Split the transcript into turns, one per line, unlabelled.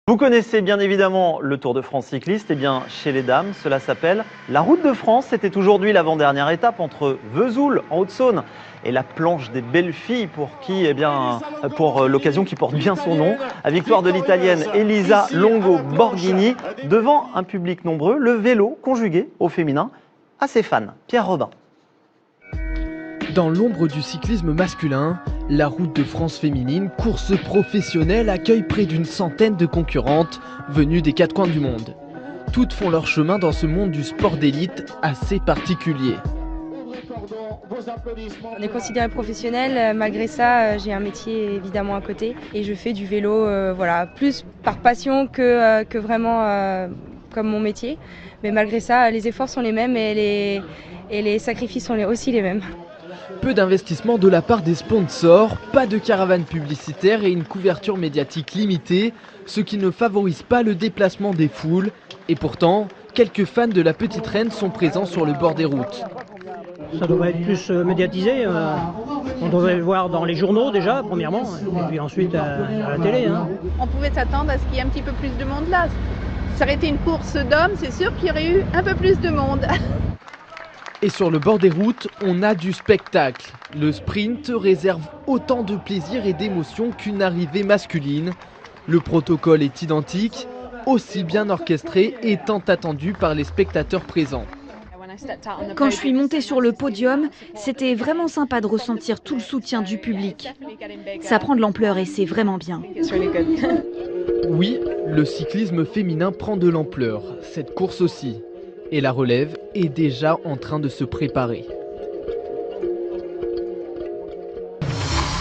Vous connaissez bien évidemment le Tour de France cycliste. Eh bien, chez les dames, cela s'appelle la Route de France. C'était aujourd'hui l'avant-dernière étape entre Vesoul, en Haute-Saône, et la planche des belles filles pour l'occasion qui porte bien son nom. La victoire de l'Italienne Elisa Longo Borghini devant un public nombreux. Le vélo conjugué au féminin à ses fans. Pierre Robin.
Dans l'ombre du cyclisme masculin, la Route de France féminine, course professionnelle, accueille près d'une centaine de concurrentes venues des quatre coins du monde. Toutes font leur chemin dans ce monde du sport d'élite assez particulier.
On est considéré professionnel, malgré ça j'ai un métier évidemment à côté et je fais du vélo plus par passion que vraiment comme mon métier. Mais malgré ça, les efforts sont les mêmes et les sacrifices sont aussi les mêmes.
Peu d'investissement de la part des sponsors, pas de caravane publicitaire et une couverture médiatique limitée, ce qui ne favorise pas le déplacement des foules. Et pourtant, quelques fans de la petite reine sont présents sur le bord des routes.
Ça devrait être plus médiatisé, on devrait le voir dans les journaux déjà, premièrement, et puis ensuite à la télé.
On pouvait s'attendre à ce qu'il y ait un petit peu plus de monde là. Ça aurait été une course d'hommes, c'est sûr qu'il y aurait eu un peu plus de monde.
Et sur le bord des routes, on a du spectacle. Le sprint réserve autant de plaisir et d'émotion qu'une arrivée masculine. Le protocole est identique, aussi bien orchestré et tant attendu par les spectateurs présents.
Quand je suis montée sur le podium, c'était vraiment sympa de ressentir tout le soutien du public. Ça prend de l'ampleur et c'est vraiment bien.
Oui, le cyclisme féminin prend de l'ampleur, cette course aussi. Et la relève est déjà en train de se préparer.